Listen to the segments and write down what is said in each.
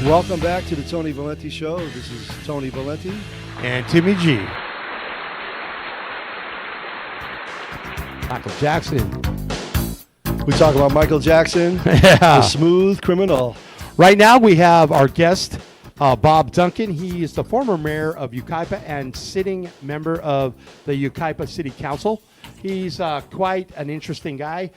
Welcome back to the Tony Valenti Show. This is Tony Valenti. And Timmy G. Michael Jackson. We talk about Michael Jackson, Yeah. the smooth criminal. Right now we have our guest, Bob Duncan. He is the former mayor of Yucaipa and sitting member of the Yucaipa City Council. He's quite an interesting guy.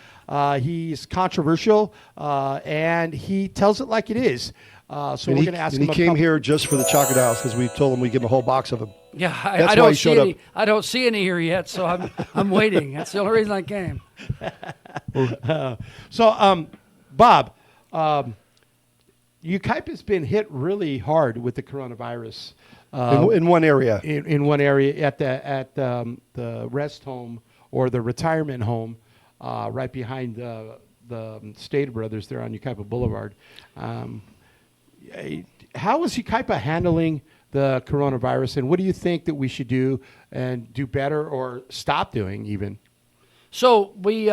He's controversial, and he tells it like it is. So we're going to ask him. And he came here just for the Chocodiles because we told him we'd give him a whole box of them. Yeah, That's I why don't he see showed any. up. I don't see any here yet, so I'm waiting. That's the only reason I came. Bob, Yucaipa's been hit really hard with the coronavirus. In one area. In one area at the rest home or the retirement home, right behind the Stater Brothers there on Yucaipa Boulevard. How is Yucaipa handling the coronavirus, and what do you think that we should do and do better or stop doing even? So we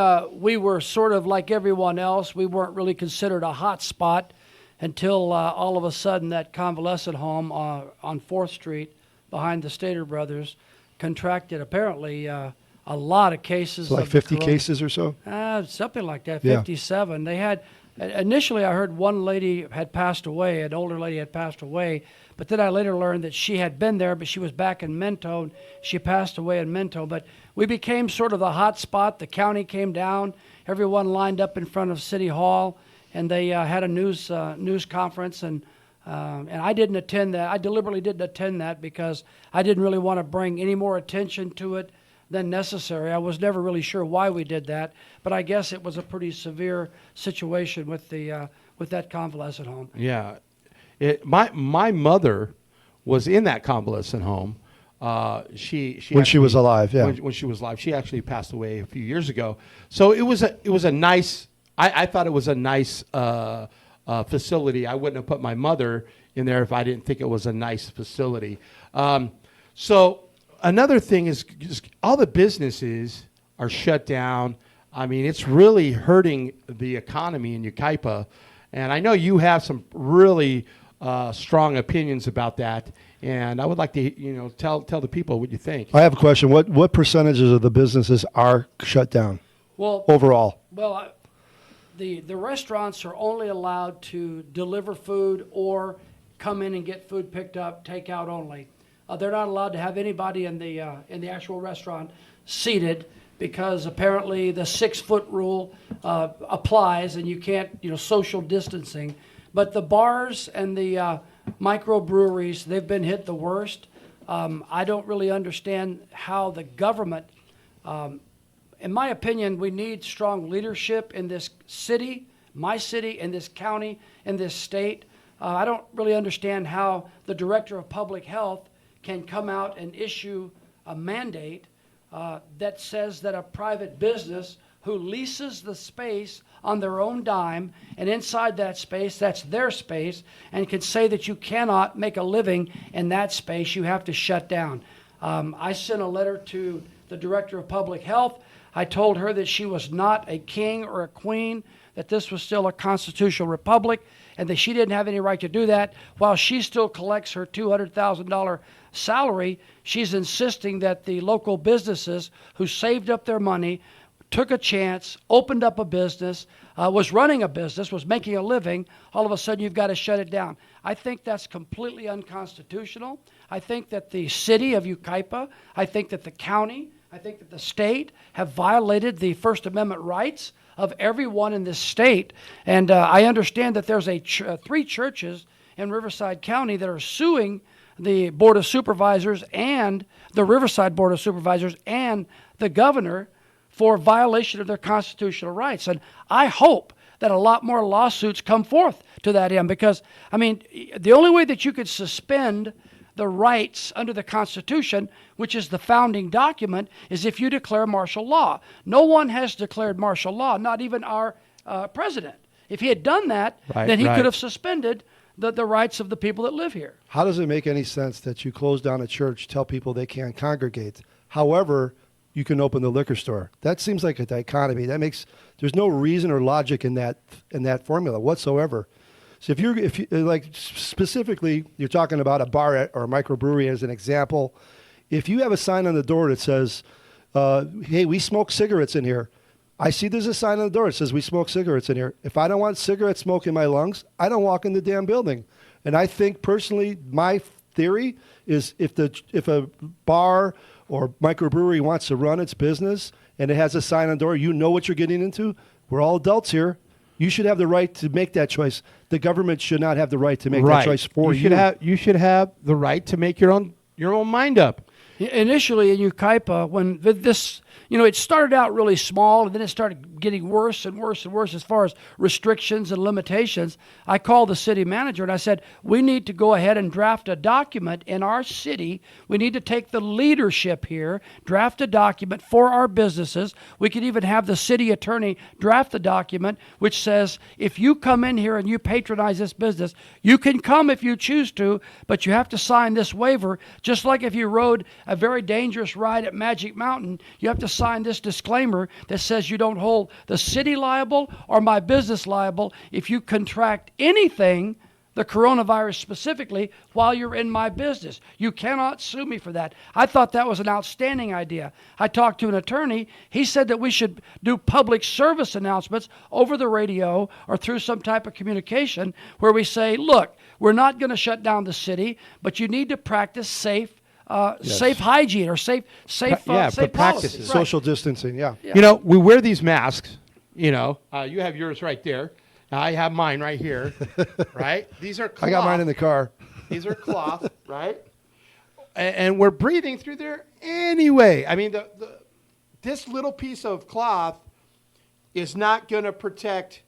were sort of like everyone else. We weren't really considered a hot spot until all of a sudden that convalescent home on 4th Street behind the Stater Brothers contracted apparently a lot of cases. So like of the 50 cases or so? Something like that, Yeah. 57. They had, initially I heard one lady had passed away, an older lady had passed away, but then I later learned that she had been there, but she was back in Mentone. She passed away in Mentone. But we became sort of the hot spot. The county came down. Everyone lined up in front of City Hall, and they had a news conference, and I didn't attend that. I deliberately didn't attend that because I didn't really want to bring any more attention to it than necessary. I was never really sure why we did that, but I guess it was a pretty severe situation with that convalescent home. Yeah, my mother was in that convalescent home. She was alive, yeah. When she was alive, she actually passed away a few years ago. So it was a nice. I thought it was a nice facility. I wouldn't have put my mother in there if I didn't think it was a nice facility. So another thing is all the businesses are shut down. I mean, it's really hurting the economy in Yucaipa, and I know you have some really strong opinions about that. And I would like to, tell the people what you think. I have a question. What percentages of the businesses are shut down Well, overall? the restaurants are only allowed to deliver food or come in and get food picked up, takeout only. They're not allowed to have anybody in the actual restaurant seated because apparently the 6-foot rule applies and you can't, social distancing. But the bars and the microbreweries, they've been hit the worst. I don't really understand how the government, in my opinion, we need strong leadership in this city, my city, in this county, in this state. I don't really understand how the Director of Public Health can come out and issue a mandate that says that a private business who leases the space on their own dime, and inside that space, that's their space, and can say that you cannot make a living in that space, you have to shut down. I sent a letter to the Director of Public Health. I told her that she was not a king or a queen, that this was still a constitutional republic, and that she didn't have any right to do that. While she still collects her $200,000 salary, she's insisting that the local businesses who saved up their money, took a chance, opened up a business, was running a business, was making a living, all of a sudden you've got to shut it down. I think that's completely unconstitutional. I think that the city of Yucaipa, I think that the county, I think that the state have violated the First Amendment rights of everyone in this state. And I understand that there's 3 churches in Riverside County that are suing the Board of Supervisors and the Riverside Board of Supervisors and the governor for violation of their constitutional rights. And I hope that a lot more lawsuits come forth to that end because, I mean, the only way that you could suspend the rights under the Constitution, which is the founding document, is if you declare martial law. No one has declared martial law, not even our president. If he had done that, then he could have suspended the rights of the people that live here. How does it make any sense that you close down a church, tell people they can't congregate? However, you can open the liquor store. That seems like a dichotomy. There's no reason or logic in that formula whatsoever. So if you like specifically, you're talking about a bar or a microbrewery as an example. If you have a sign on the door that says, "Hey, we smoke cigarettes in here," I see there's a sign on the door that says we smoke cigarettes in here. If I don't want cigarette smoke in my lungs, I don't walk in the damn building. And I think personally, my theory is if a bar or microbrewery wants to run its business and it has a sign on the door, you know what you're getting into. We're all adults here. You should have the right to make that choice. The government should not have the right to make that choice for you. You should have the right to make your own mind up. Initially in Yucaipa, when this, it started out really small and then it started getting worse and worse and worse as far as restrictions and limitations. I called the city manager and I said, we need to go ahead and draft a document in our city. We need to take the leadership here, draft a document for our businesses. We could even have the city attorney draft the document which says, if you come in here and you patronize this business, you can come if you choose to, but you have to sign this waiver. Just like if you rode a very dangerous ride at Magic Mountain, you have to sign this disclaimer that says you don't hold the city liable or my business liable if you contract anything, the coronavirus specifically, while you're in my business. You cannot sue me for that. I thought that was an outstanding idea. I talked to an attorney. He said that we should do public service announcements over the radio or through some type of communication where we say, look, we're not going to shut down the city, but you need to practice safe hygiene or safe safe policies. practices. Right. Social distancing, yeah. We wear these masks. You have yours right there. I have mine right here. Right? These are cloth. I got mine in the car. These are cloth, right? And we're breathing through there anyway. I mean, this little piece of cloth is not going to protect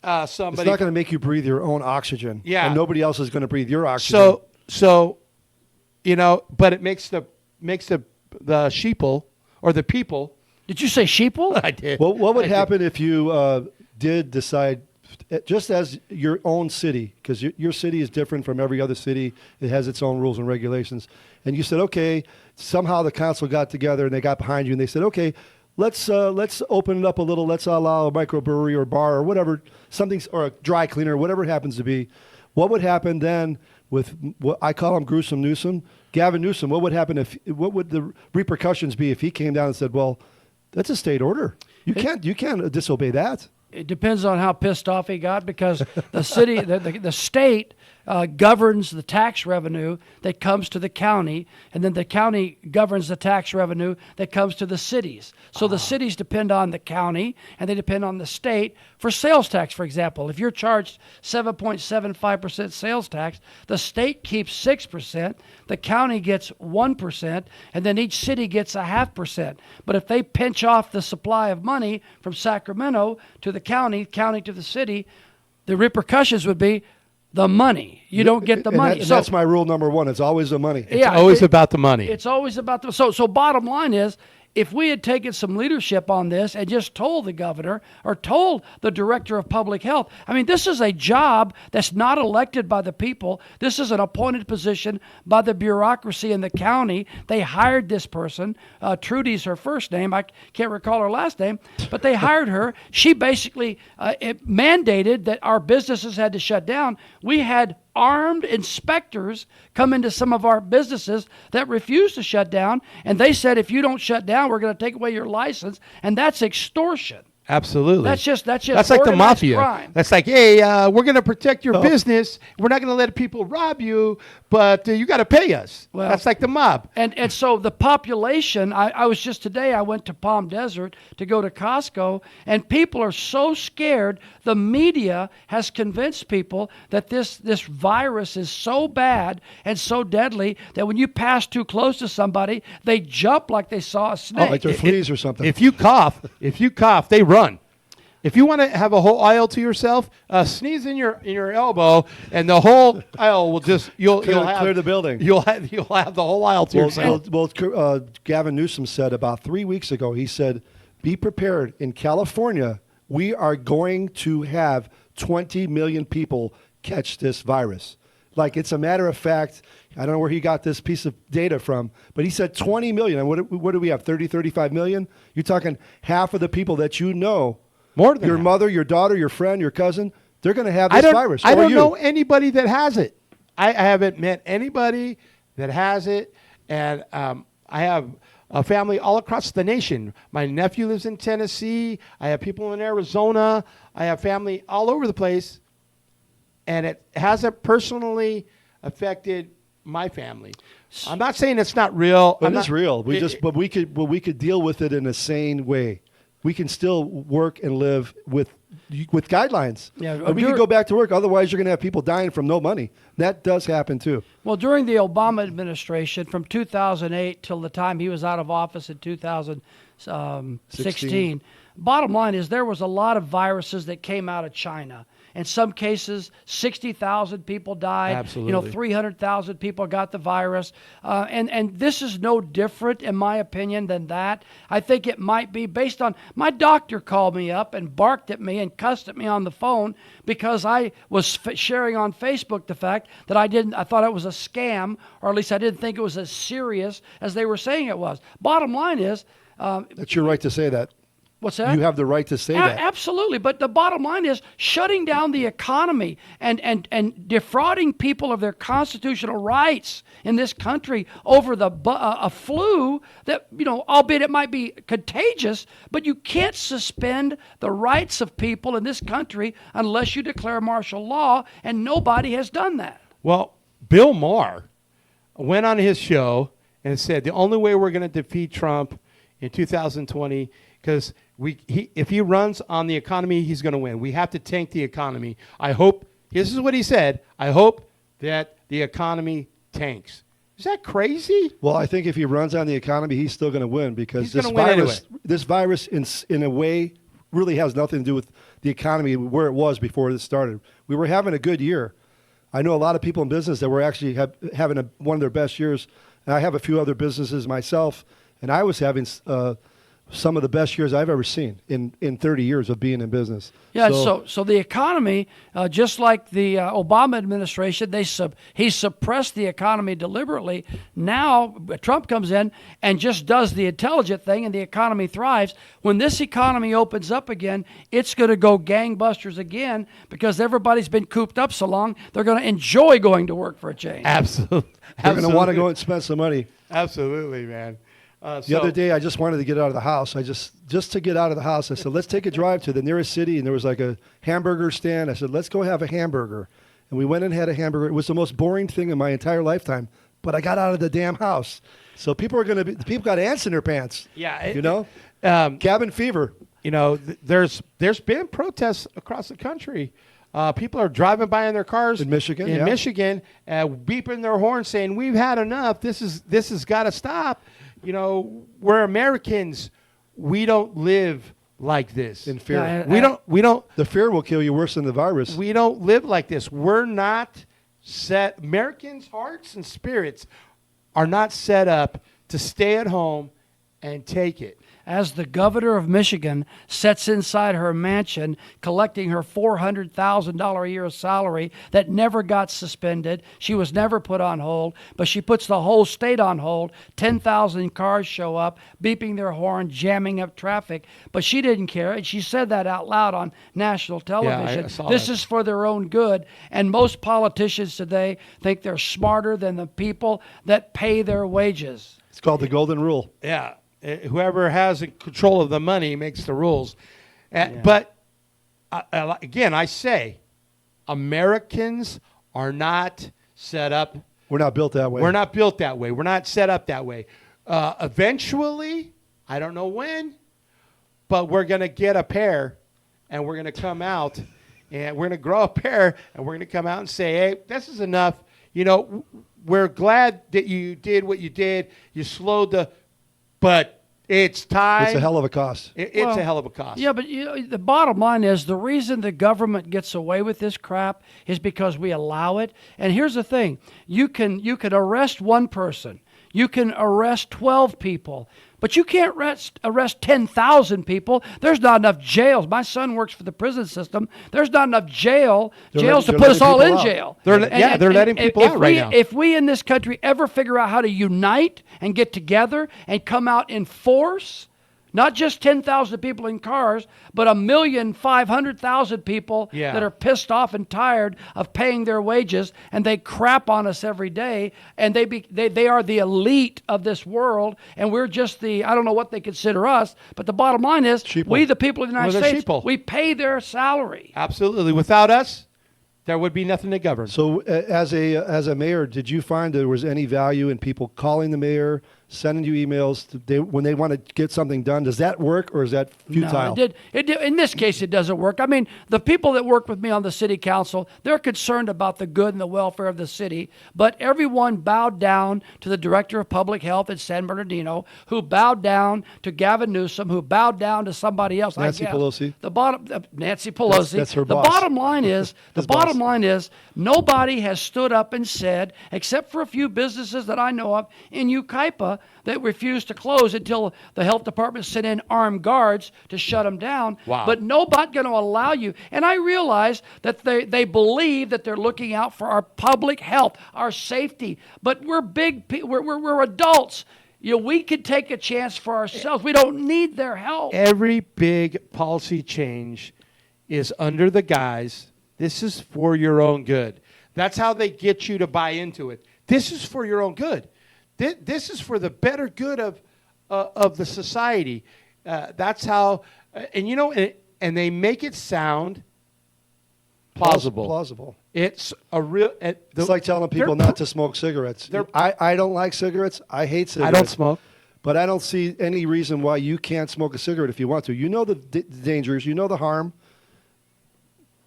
somebody. It's not going to make you breathe your own oxygen. Yeah. And nobody else is going to breathe your oxygen. So, but it makes the sheeple or the people. Did you say sheeple? I did. Well, what would I did. happen if you did decide, just as your own city, because your city is different from every other city, it has its own rules and regulations, and you said, okay, somehow the council got together and they got behind you and they said, okay, let's open it up a little, let's allow a microbrewery or bar or whatever, or a dry cleaner, whatever it happens to be. What would happen then with what I call him Gruesome Newsom, Gavin Newsom? What would happen what would the repercussions be if he came down and said, well, that's a state order. You can't disobey that. It depends on how pissed off he got, because the city, the state governs the tax revenue that comes to the county, and then the county governs the tax revenue that comes to the cities. So the cities depend on the county, and they depend on the state for sales tax, for example. If you're charged 7.75% sales tax, the state keeps 6%, the county gets 1%, and then each city gets 0.5%. But if they pinch off the supply of money from Sacramento to the county to the city, the repercussions would be the money. You don't get the money. And that's my rule number one. It's always the money. It's always about the money. It's always about the so bottom line is, if we had taken some leadership on this and just told the governor or told the director of public health, I mean, this is a job that's not elected by the people. This is an appointed position by the bureaucracy in the county. They hired this person. Trudy's her first name. I can't recall her last name, but they hired her. She basically mandated that our businesses had to shut down. We had armed inspectors come into some of our businesses that refused to shut down, and they said, if you don't shut down, we're going to take away your license, and that's extortion. Absolutely. That's just like the organized mafia. crime. That's like, hey, we're going to protect your business. We're not going to let people rob you, but you got to pay us. Well, that's like the mob. And so the population, I was just today, I went to Palm Desert to go to Costco, and people are so scared. The media has convinced people that this virus is so bad and so deadly that when you pass too close to somebody, they jump like they saw a snake. Oh, like they're fleas or something. If you cough, they run. If you want to have a whole aisle to yourself, sneeze in your elbow, and the whole aisle will just you'll clear the building. You'll have the whole aisle to yourself. Well, Gavin Newsom said about 3 weeks ago. He said, "Be prepared. In California, we are going to have 20 million people catch this virus. Like, it's a matter of fact." I don't know where he got this piece of data from, but he said 20 million. And what do we have, 30, 35 million? You're talking half of the people that you know, More than your that. mother, your daughter, your friend, your cousin, they're going to have I this don't, virus. I or don't you. know anybody that has it. I haven't met anybody that has it, and I have a family all across the nation. My nephew lives in Tennessee. I have people in Arizona. I have family all over the place, and it hasn't personally affected my family. I'm not saying it's not real. But I'm it is not- real. it- But we could deal with it in a sane way. We can still work and live with guidelines. Yeah, And we can go back to work. Otherwise, you're going to have people dying from no money. That does happen too. Well, during the Obama administration, from 2008 till the time he was out of office in 2016, bottom line is there was a lot of viruses that came out of China. In some cases, 60,000 people died. Absolutely. 300,000 people got the virus. And this is no different, in my opinion, than that. I think it might be based on, my doctor called me up and barked at me and cussed at me on the phone because I was sharing on Facebook the fact that I thought it was a scam, or at least I didn't think it was as serious as they were saying it was. Bottom line is, That's your right to say that. what's that? You have the right to say that. Absolutely. But the bottom line is shutting down the economy and defrauding people of their constitutional rights in this country over a flu that, albeit it might be contagious, but you can't suspend the rights of people in this country unless you declare martial law, and nobody has done that. Well, Bill Maher went on his show and said the only way we're going to defeat Trump in 2020, because if he runs on the economy, he's going to win. We have to tank the economy. I hope, this is what he said, I hope that the economy tanks. Is that crazy? Well, I think if he runs on the economy, he's still going to win because He's this gonna win virus, anyway. this virus, in a way, really has nothing to do with the economy where it was before this started. We were having a good year. I know a lot of people in business that were actually having one of their best years. And I have a few other businesses myself, and I was having some of the best years I've ever seen in 30 years of being in business. Yeah, so the economy, just like the Obama administration, he suppressed the economy deliberately. Now Trump comes in and just does the intelligent thing, and the economy thrives. When this economy opens up again, it's going to go gangbusters again because everybody's been cooped up so long. They're going to enjoy going to work for a change. Absolutely. They're going to want to go and spend some money. Absolutely, man. The other day, I just wanted to get out of the house. Just to get out of the house, I said, let's take a drive to the nearest city. And there was like a hamburger stand. I said, let's go have a hamburger. And we went and had a hamburger. It was the most boring thing in my entire lifetime. But I got out of the damn house. So people got ants in their pants. Yeah. Cabin fever. There's been protests across the country. People are driving by in their cars In Michigan, in yeah. Michigan, beeping their horns, saying, "We've had enough. This has got to stop." We're Americans. We don't live like this. In fear. Yeah, We don't. The fear will kill you worse than the virus. We don't live like this. We're not set. Americans' hearts and spirits are not set up to stay at home and take it. As the governor of Michigan sits inside her mansion collecting her $400,000 a year salary that never got suspended. She was never put on hold, but she puts the whole state on hold. 10,000 cars show up, beeping their horn, jamming up traffic. But she didn't care, and she said that out loud on national television. I saw This that. is for their own good. And most politicians today think they're smarter than the people that pay their wages. It's called the golden rule. Yeah. Whoever has control of the money makes the rules. But again, I say, Americans are not set up. We're not built that way. We're not built that way. We're not set up that way. Eventually, I don't know when, but we're going to get a pair, and we're going to come out, and we're going to grow a pair, and we're going to come out and say, hey, this is enough. We're glad that you did what you did. You slowed but it's time. It's a hell of a cost. It's Well, a hell of a cost. Yeah, but the bottom line is the reason the government gets away with this crap is because we allow it. And here's the thing: you can arrest one person, you can arrest 12 people, but you can't arrest 10,000 people. There's not enough jails. My son works for the prison system. There's not enough jails They're to letting put us all people in out. jail. They're letting people out right now. If we in this country ever figure out how to unite and get together and come out in force, not just 10,000 people in cars, but 1,500,000 people Yeah. that are pissed off and tired of paying their wages, and they crap on us every day, and they are the elite of this world, and we're just I don't know what they consider us, but the bottom line is, Sheeple. we, the people of the United Well, they're States, sheeple. we pay their salary. Absolutely. Without us, there would be nothing to govern. So, as a mayor, did you find there was any value in people calling the mayor, sending you emails when they want to get something done? Does that work, or is that futile? No, it did. In this case, it doesn't work. I mean, the people that work with me on the city council, they're concerned about the good and the welfare of the city, but everyone bowed down to the director of public health in San Bernardino, who bowed down to Gavin Newsom, who bowed down to somebody else. Nancy I guess. Pelosi? Nancy Pelosi. That's her the boss. bottom line is, His boss. nobody has stood up and said, except for a few businesses that I know of in Yucaipa, that refused to close until the health department sent in armed guards to shut them down. Wow. But nobody's going to allow you. And I realize that they believe that they're looking out for our public health, our safety. But we're we're adults. You know, we could take a chance for ourselves. We don't need their help. Every big policy change is under the guise, this is for your own good. That's how they get you to buy into it. This is for your own good. This is for the better good of the society. That's how, and they make it sound plausible. Plausible. It's a real. It's like telling people not to smoke cigarettes. I don't like cigarettes. I hate cigarettes. I don't smoke. But I don't see any reason why you can't smoke a cigarette if you want to. You know the dangers. You know the harm.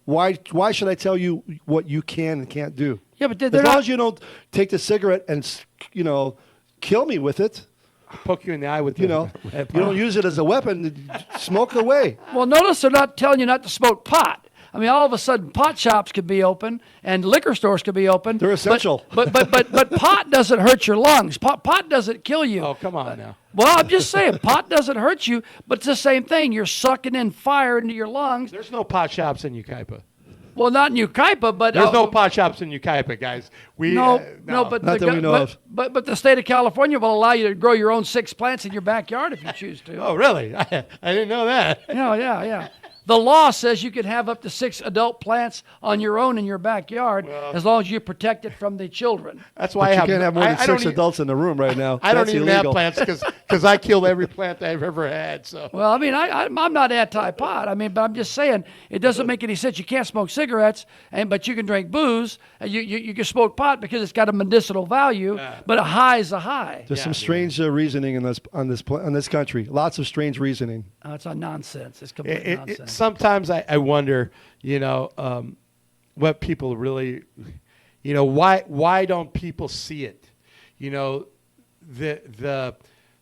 Why should I tell you what you can and can't do? Yeah, but as long as you don't take the cigarette and kill me with it. Poke you in the eye with You don't use it as a weapon. Smoke away. Well, notice they're not telling you not to smoke pot. I mean, all of a sudden, pot shops could be open and liquor stores could be open. They're essential. But pot doesn't hurt your lungs. Pot doesn't kill you. Oh, come on now. Well, I'm just saying, pot doesn't hurt you, but it's the same thing. You're sucking in fire into your lungs. There's no pot shops in Yucaipa. Well, not in Yucaipa, but There's no pot shops in Yucaipa, guys. No, no. but Not that we know of. But the state of California will allow you to grow your own 6 plants in your backyard if you choose to. Oh, really? I didn't know that. Yeah. The law says you can have up to 6 adult plants on your own in your backyard as long as you protect it from the children. That's why But I you have. can't have more than I don't 6 even- adults in the room right now. I don't That's even illegal. have plants because I kill every plant I've ever had. So Well, I mean, I'm not anti-pot. I mean, but I'm just saying it doesn't make any sense. You can't smoke cigarettes, but you can drink booze. You can smoke pot because it's got a medicinal value, but a high is a high. There's Yeah, some strange reasoning in this country. Lots of strange reasoning. It's a nonsense. It's complete nonsense. sometimes I wonder, what people really, why don't people see it?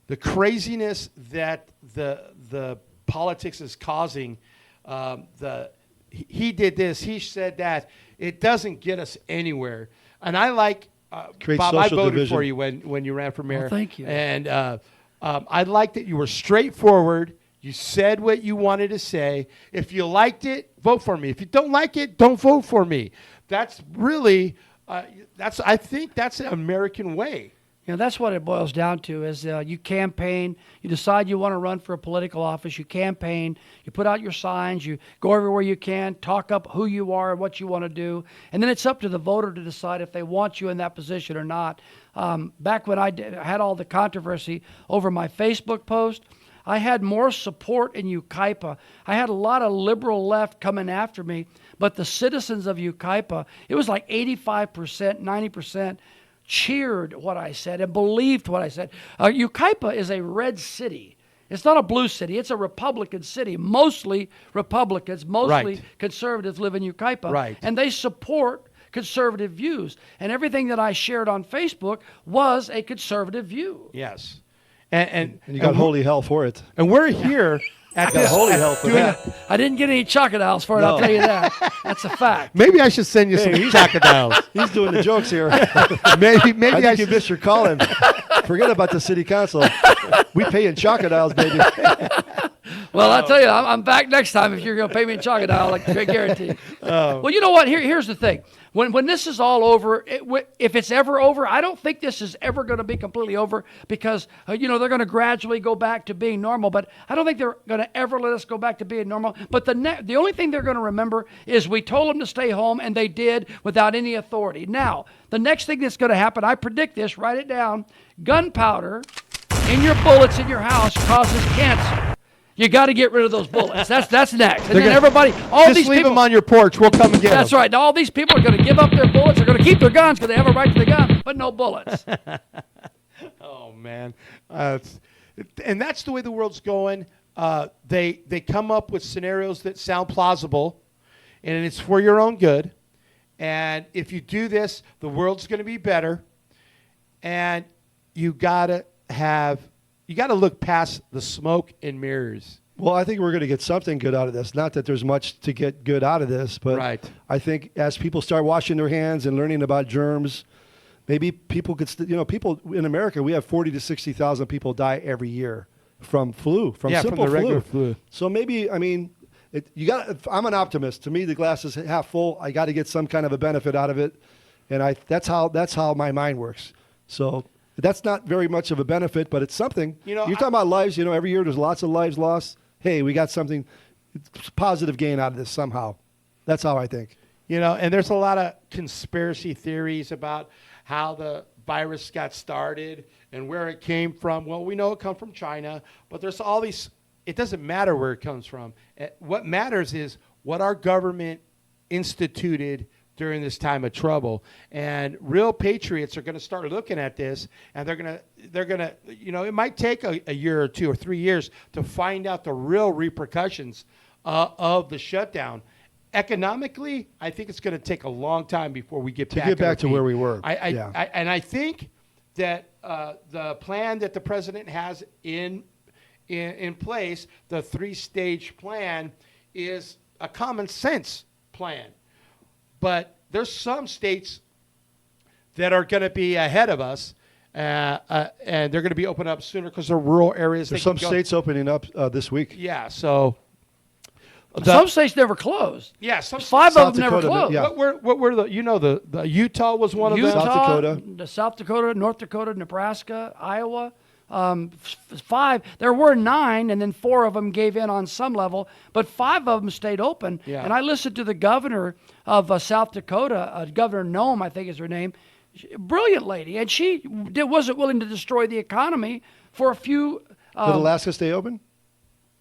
The craziness that the politics is causing. He did this. He said that. It doesn't get us anywhere. And I like Creates Bob. I social voted division. for you when you ran for mayor. Well, thank you. And I liked that you were straightforward. You said what you wanted to say. If you liked it, vote for me. If you don't like it, don't vote for me. That's really, I think that's an American way. That's what it boils down to is you campaign, you decide you want to run for a political office, you campaign, you put out your signs, you go everywhere you can, talk up who you are and what you want to do, and then it's up to the voter to decide if they want you in that position or not. Back when I had all the controversy over my Facebook post, I had more support in Yucaipa. I had a lot of liberal left coming after me, but the citizens of Yucaipa, it was like 85%, 90%, cheered what I said and believed what I said. Yucaipa is a red city. It's not a blue city. It's a Republican city. Mostly Republicans, mostly Right. conservatives live in Yucaipa. Right. And they support conservative views. And everything that I shared on Facebook was a conservative view. Yes. And And you got holy hell for it. And we're here at this. holy hell for doing that. I didn't get any crocodiles for it, I'll No. tell you that. That's a fact. Maybe I should send you some crocodiles. He's doing the jokes here. maybe I I think you should. missed your calling. Forget about the city council. We pay in chocodiles, baby. Well, I'll tell you, I'm back next time if you're going to pay me in crocodile, like I guarantee. Well, you know what? Here's the thing. when this is all over, if it's ever over, I don't think this is ever going to be completely over because, they're going to gradually go back to being normal. But I don't think they're going to ever let us go back to being normal. But the only thing they're going to remember is we told them to stay home, and they did without any authority. Now, the next thing that's going to happen, I predict this, write it down, gunpowder in your bullets in your house causes cancer. You got to get rid of those bullets. That's next. And then everybody, just these leave people, them on your porch. We'll come and get that's them. right. Now, all these people are going to give up their bullets. They're going to keep their guns because they have a right to the gun, but no bullets. Oh man, and that's the way the world's going. They come up with scenarios that sound plausible, and it's for your own good. And if you do this, the world's going to be better. And you gotta look past the smoke and mirrors. Well, I think we're going to get something good out of this. Not that there's much to get good out of this, but Right. I think as people start washing their hands and learning about germs, maybe people could, people in America, we have 40 to 60,000 people die every year from flu, from Yeah, from simple the regular flu. So maybe, I'm an optimist. To me, the glass is half full. I got to get some kind of a benefit out of it, and that's how my mind works. So that's not very much of a benefit, but it's something. You're talking about lives. Every year there's lots of lives lost. Hey, we got something positive gain out of this somehow. That's how I think. And there's a lot of conspiracy theories about how the virus got started and where it came from. Well, we know it comes from China, but there's all these. It doesn't matter where it comes from. What matters is what our government instituted during this time of trouble. And real patriots are going to start looking at this, and they're going to, it might take a year or 2 or 3 years to find out the real repercussions of the shutdown. Economically, I think it's going to take a long time before we get back to where we were. And I think that the plan that the president has in place, the 3-stage plan, is a common sense plan. But there's some states that are going to be ahead of us, and they're going to be opened up sooner because they're rural areas. There's some states opening up this week. Yeah, so some states never closed. Yeah, some 5 South of them never Dakota, closed. yeah. What were the Utah was one of them. South Dakota. North Dakota, Nebraska, Iowa. 5. There were 9, and then 4 of them gave in on some level, but 5 of them stayed open. Yeah. And I listened to the governor of South Dakota, Governor Nome, I think is her name, brilliant lady, and she wasn't willing to destroy the economy for a few. Did Alaska stay open?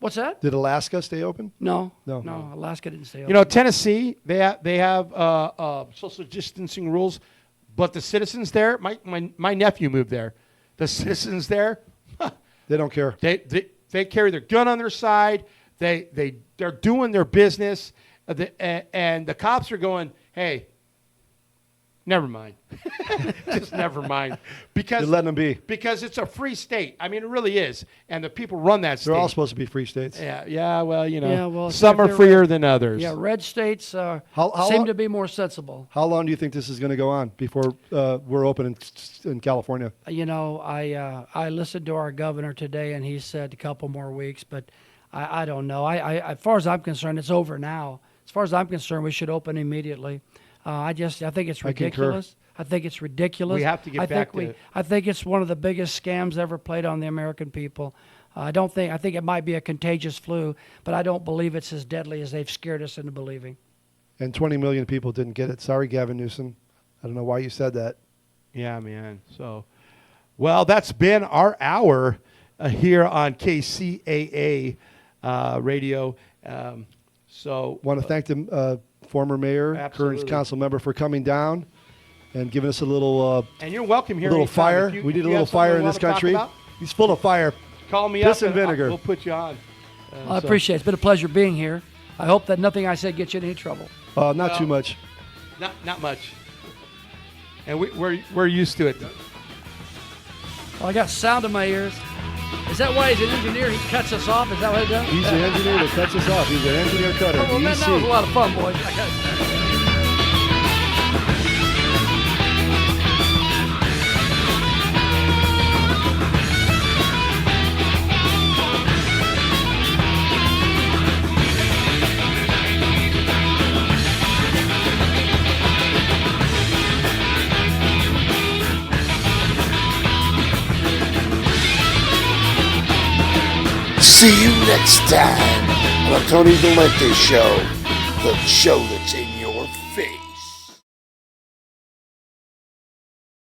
What's that? Did Alaska stay open? No, No. Alaska didn't stay open. Tennessee, they have social distancing rules, but the citizens there, my nephew moved there. The citizens there, They don't care. they carry their gun on their side. They're doing their business, and the cops are going, hey, never mind, just never mind, because You're letting them be. because it's a free state. I mean, it really is, and the people run that state. They're all supposed to be free states. Yeah. Well, if some are they're freer than others. Yeah, red states How seem long- to be more sensible. How long do you think this is going to go on before we're open in California? I listened to our governor today, and he said a couple more weeks, but I don't know. As far as I'm concerned, it's over now. As far as I'm concerned, we should open immediately. I think it's I concur. ridiculous. I think it's ridiculous. We have to get back to it. I think it's one of the biggest scams ever played on the American people. I think it might be a contagious flu, but I don't believe it's as deadly as they've scared us into believing. And 20 million people didn't get it. Sorry, Gavin Newsom. I don't know why you said that. Yeah, man. So, well, that's been our hour here on KCAA radio. Want to thank the former mayor, Absolutely. current council member, for coming down and giving us a little And you're welcome here. little anytime. fire. If you- We if need a you little have something fire you in wanna this talk country. about, He's full of fire. call me Piss up and vinegar. we'll put you on. I appreciate it. It's been a pleasure being here. I hope that nothing I said gets you in any trouble. Not too much. Not much. And we're used to it. Well, I got sound in my ears. Is that why he's an engineer? He cuts us off? Is that what he does? He's the engineer that cuts us off. He's an engineer cutter. Well, that was a EC. lot of fun, boys. See you next time on the Tony Valente Show, the show that's in your face.